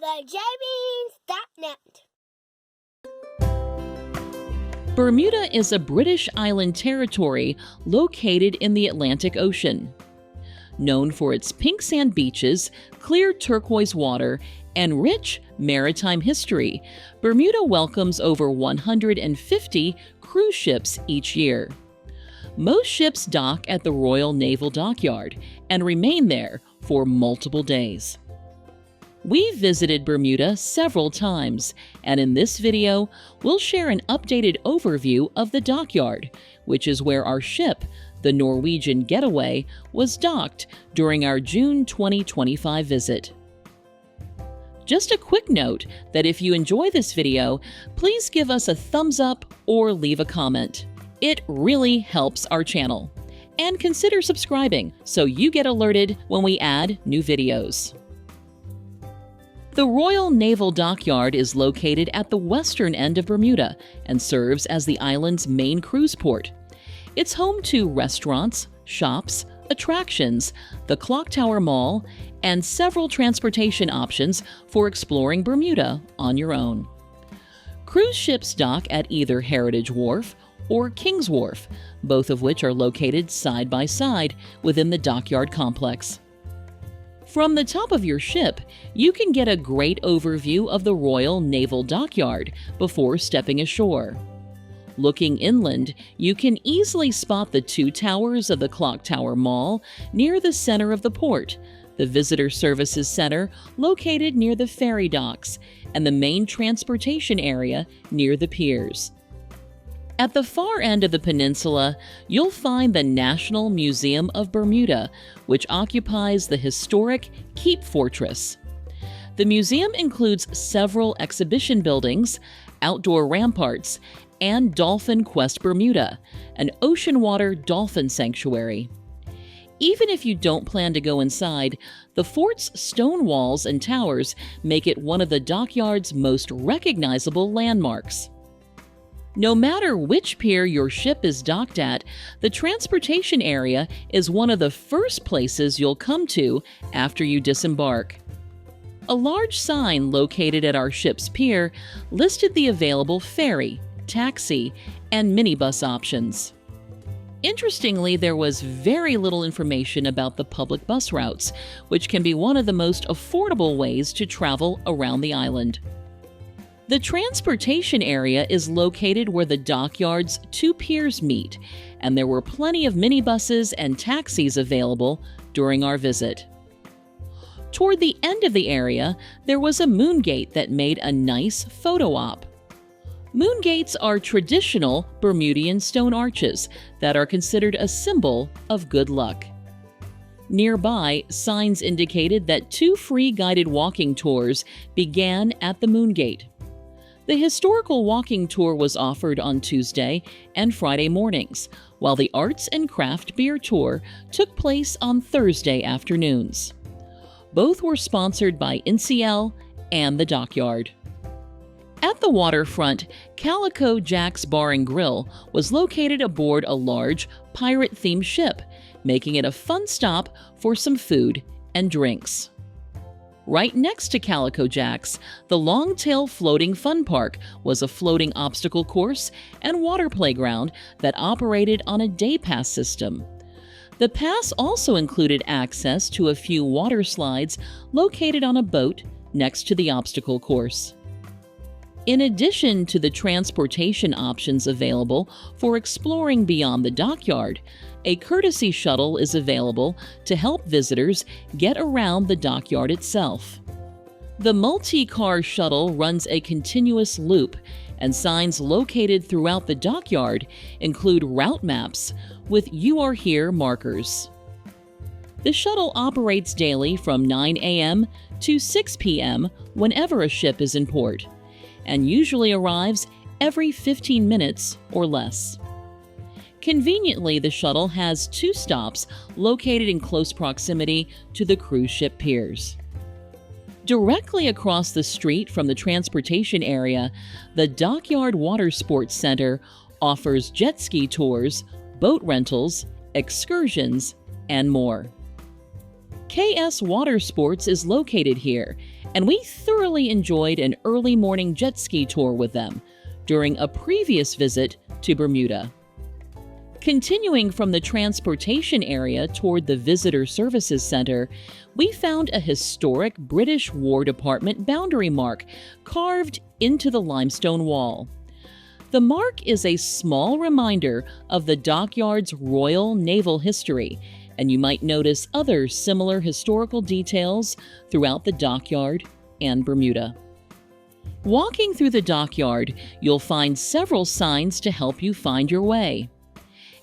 TheJamies.net. Bermuda is a British island territory located in the Atlantic Ocean. Known for its pink sand beaches, clear turquoise water, and rich maritime history, Bermuda welcomes over 150 cruise ships each year. Most ships dock at the Royal Naval Dockyard and remain there for multiple days. We've visited Bermuda several times, and in this video, we'll share an updated overview of the dockyard, which is where our ship, the Norwegian Getaway, was docked during our June 2025 visit. Just a quick note that if you enjoy this video, please give us a thumbs up or leave a comment. It really helps our channel. And consider subscribing so you get alerted when we add new videos. The Royal Naval Dockyard is located at the western end of Bermuda and serves as the island's main cruise port. It's home to restaurants, shops, attractions, the Clock Tower Mall, and several transportation options for exploring Bermuda on your own. Cruise ships dock at either Heritage Wharf or King's Wharf, both of which are located side by side within the dockyard complex. From the top of your ship, you can get a great overview of the Royal Naval Dockyard before stepping ashore. Looking inland, you can easily spot the two towers of the Clock Tower Mall near the center of the port, the Visitor Services Center located near the ferry docks, and the main transportation area near the piers. At the far end of the peninsula, you'll find the National Museum of Bermuda, which occupies the historic Keep Fortress. The museum includes several exhibition buildings, outdoor ramparts, and Dolphin Quest Bermuda, an ocean water dolphin sanctuary. Even if you don't plan to go inside, the fort's stone walls and towers make it one of the dockyard's most recognizable landmarks. No matter which pier your ship is docked at, the transportation area is one of the first places you'll come to after you disembark. A large sign located at our ship's pier listed the available ferry, taxi, and minibus options. Interestingly, there was very little information about the public bus routes, which can be one of the most affordable ways to travel around the island. The transportation area is located where the dockyard's two piers meet, and there were plenty of minibuses and taxis available during our visit. Toward the end of the area, there was a moon gate that made a nice photo op. Moon gates are traditional Bermudian stone arches that are considered a symbol of good luck. Nearby, signs indicated that 2 free guided walking tours began at the moon gate. The historical walking tour was offered on Tuesday and Friday mornings, while the arts and craft beer tour took place on Thursday afternoons. Both were sponsored by NCL and the Dockyard. At the waterfront, Calico Jack's Bar and Grill was located aboard a large pirate-themed ship, making it a fun stop for some food and drinks. Right next to Calico Jack's, the Longtail Floating Fun Park was a floating obstacle course and water playground that operated on a day pass system. The pass also included access to a few water slides located on a boat next to the obstacle course. In addition to the transportation options available for exploring beyond the dockyard, a courtesy shuttle is available to help visitors get around the dockyard itself. The multi-car shuttle runs a continuous loop, and signs located throughout the dockyard include route maps with "You Are Here" markers. The shuttle operates daily from 9 a.m. to 6 p.m. whenever a ship is in port, and usually arrives every 15 minutes or less. Conveniently, the shuttle has 2 stops located in close proximity to the cruise ship piers. Directly across the street from the transportation area, the Dockyard Water Sports Center offers jet ski tours, boat rentals, excursions, and more. KS Water Sports is located here, and we thoroughly enjoyed an early morning jet ski tour with them during a previous visit to Bermuda. Continuing from the transportation area toward the Visitor Services Center, we found a historic British War Department boundary mark carved into the limestone wall. The mark is a small reminder of the dockyard's Royal Naval history, and you might notice other similar historical details throughout the dockyard and Bermuda. Walking through the dockyard, you'll find several signs to help you find your way.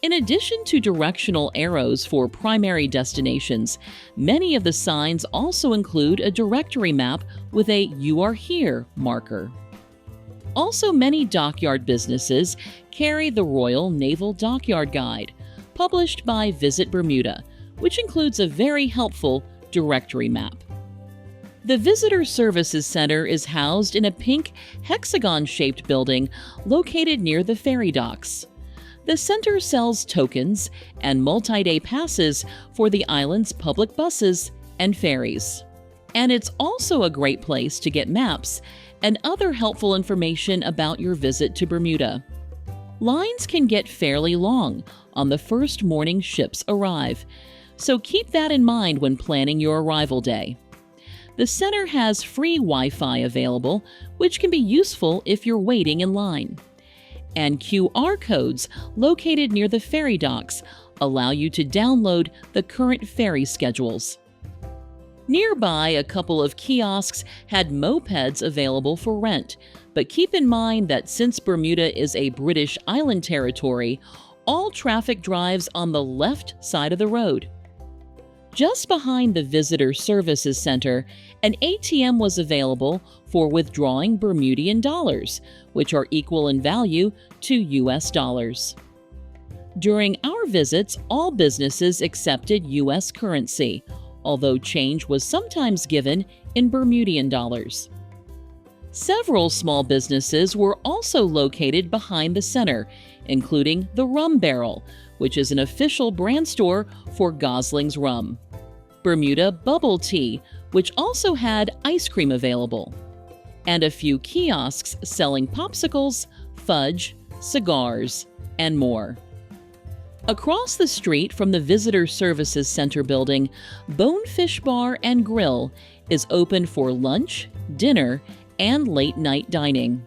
In addition to directional arrows for primary destinations, many of the signs also include a directory map with a "You Are Here" marker. Also, many dockyard businesses carry the Royal Naval Dockyard Guide, published by Visit Bermuda, which includes a very helpful directory map. The Visitor Services Center is housed in a pink hexagon-shaped building located near the ferry docks. The center sells tokens and multi-day passes for the island's public buses and ferries. And it's also a great place to get maps and other helpful information about your visit to Bermuda. Lines can get fairly long on the first morning ships arrive, so keep that in mind when planning your arrival day. The center has free Wi-Fi available, which can be useful if you're waiting in line. And QR codes located near the ferry docks allow you to download the current ferry schedules. Nearby, a couple of kiosks had mopeds available for rent, but keep in mind that since Bermuda is a British island territory, all traffic drives on the left side of the road. Just behind the Visitor Services Center, an ATM was available for withdrawing Bermudian dollars, which are equal in value to US dollars. During our visits, all businesses accepted US currency, although change was sometimes given in Bermudian dollars. Several small businesses were also located behind the center, including the Rum Barrel, which is an official brand store for Gosling's Rum. Bermuda Bubble Tea, which also had ice cream available. And a few kiosks selling popsicles, fudge, cigars, and more. Across the street from the Visitor Services Center building, Bonefish Bar and Grill is open for lunch, dinner, and late-night dining.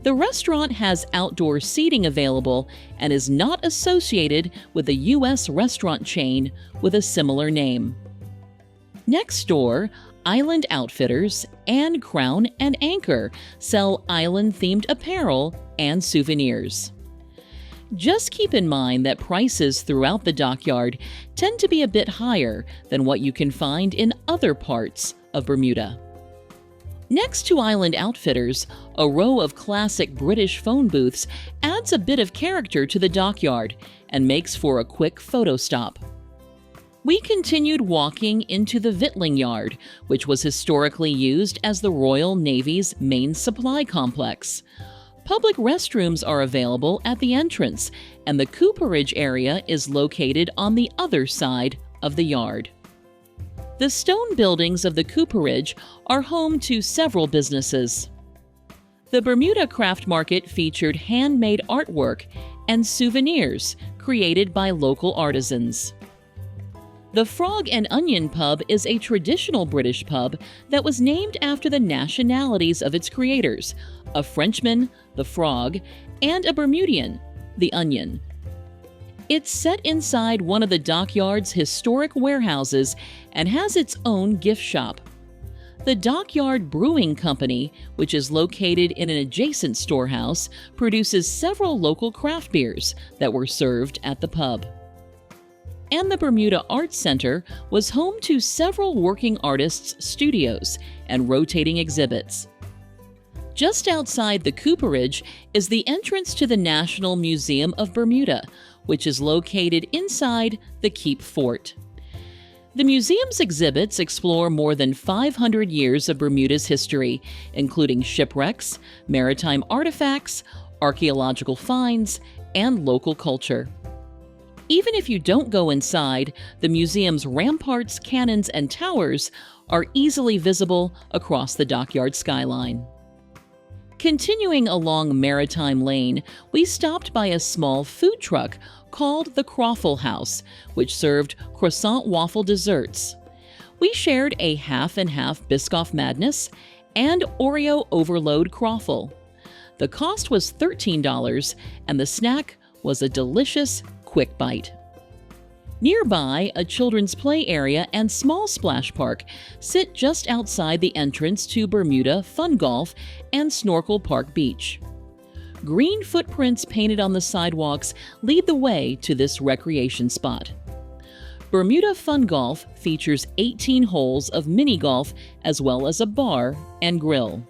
The restaurant has outdoor seating available and is not associated with a U.S. restaurant chain with a similar name. Next door, Island Outfitters and Crown and Anchor sell island-themed apparel and souvenirs. Just keep in mind that prices throughout the dockyard tend to be a bit higher than what you can find in other parts of Bermuda. Next to Island Outfitters, a row of classic British phone booths adds a bit of character to the dockyard and makes for a quick photo stop. We continued walking into the Victualling Yard, which was historically used as the Royal Navy's main supply complex. Public restrooms are available at the entrance, and the cooperage area is located on the other side of the yard. The stone buildings of the cooperage are home to several businesses. The Bermuda Craft Market featured handmade artwork and souvenirs created by local artisans. The Frog and Onion Pub is a traditional British pub that was named after the nationalities of its creators, a Frenchman, the Frog, and a Bermudian, the Onion. It's set inside one of the dockyard's historic warehouses and has its own gift shop. The Dockyard Brewing Company, which is located in an adjacent storehouse, produces several local craft beers that were served at the pub. And the Bermuda Arts Center was home to several working artists' studios and rotating exhibits. Just outside the cooperage is the entrance to the National Museum of Bermuda, which is located inside the Keep Fort. The museum's exhibits explore more than 500 years of Bermuda's history, including shipwrecks, maritime artifacts, archaeological finds, and local culture. Even if you don't go inside, the museum's ramparts, cannons, and towers are easily visible across the dockyard skyline. Continuing along Maritime Lane, we stopped by a small food truck called the Croffle House, which served croissant waffle desserts. We shared a half-and-half Biscoff Madness and Oreo Overload Croffle. The cost was $13, and the snack was a delicious quick bite. Nearby, a children's play area and small splash park sit just outside the entrance to Bermuda Fun Golf and Snorkel Park Beach. Green footprints painted on the sidewalks lead the way to this recreation spot. Bermuda Fun Golf features 18 holes of mini golf as well as a bar and grill.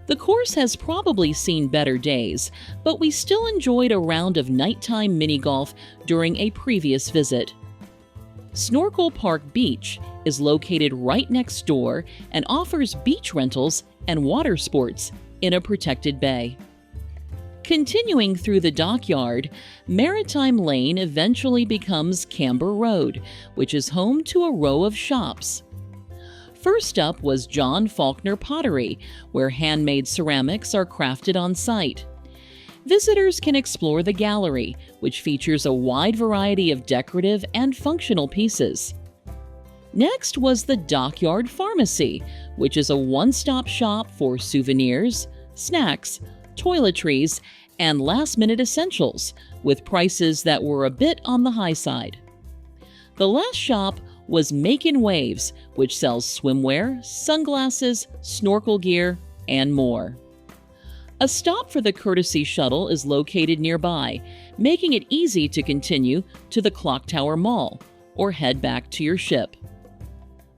The course has probably seen better days, but we still enjoyed a round of nighttime mini golf during a previous visit. Snorkel Park Beach is located right next door and offers beach rentals and water sports in a protected bay. Continuing through the dockyard, Maritime Lane eventually becomes Camber Road, which is home to a row of shops. First up was John Faulkner Pottery, where handmade ceramics are crafted on site. Visitors can explore the gallery, which features a wide variety of decorative and functional pieces. Next was the Dockyard Pharmacy, which is a one-stop shop for souvenirs, snacks, toiletries, and last-minute essentials, with prices that were a bit on the high side. The last shop was Makin' Waves, which sells swimwear, sunglasses, snorkel gear, and more. A stop for the Courtesy Shuttle is located nearby, making it easy to continue to the Clock Tower Mall or head back to your ship.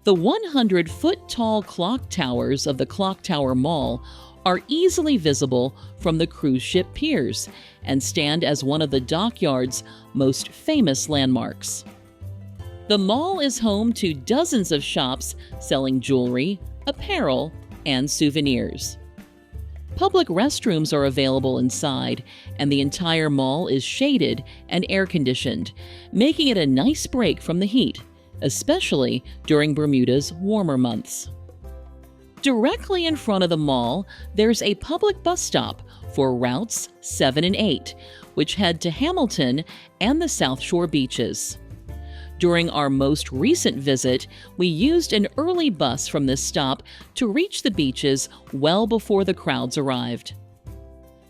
The 100-foot-tall clock towers of the Clock Tower Mall are easily visible from the cruise ship piers and stand as one of the dockyard's most famous landmarks. The mall is home to dozens of shops selling jewelry, apparel, and souvenirs. Public restrooms are available inside, and the entire mall is shaded and air-conditioned, making it a nice break from the heat, especially during Bermuda's warmer months. Directly in front of the mall, there's a public bus stop for routes 7 and 8, which head to Hamilton and the South Shore beaches. During our most recent visit, we used an early bus from this stop to reach the beaches well before the crowds arrived.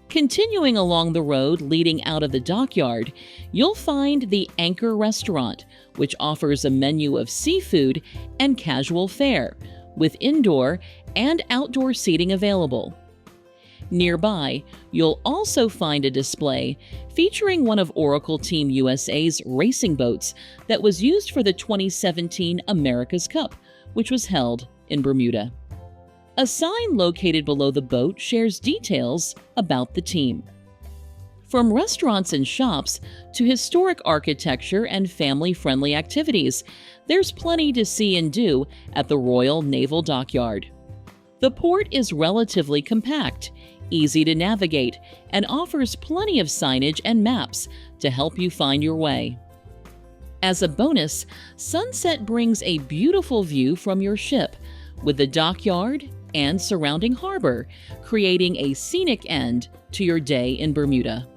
Continuing along the road leading out of the dockyard, you'll find the Anchor Restaurant, which offers a menu of seafood and casual fare, with indoor and outdoor seating available. Nearby, you'll also find a display featuring one of Oracle Team USA's racing boats that was used for the 2017 America's Cup, which was held in Bermuda. A sign located below the boat shares details about the team. From restaurants and shops to historic architecture and family-friendly activities, there's plenty to see and do at the Royal Naval Dockyard. The port is relatively compact, easy to navigate, and offers plenty of signage and maps to help you find your way. As a bonus, sunset brings a beautiful view from your ship, with the dockyard and surrounding harbor, creating a scenic end to your day in Bermuda.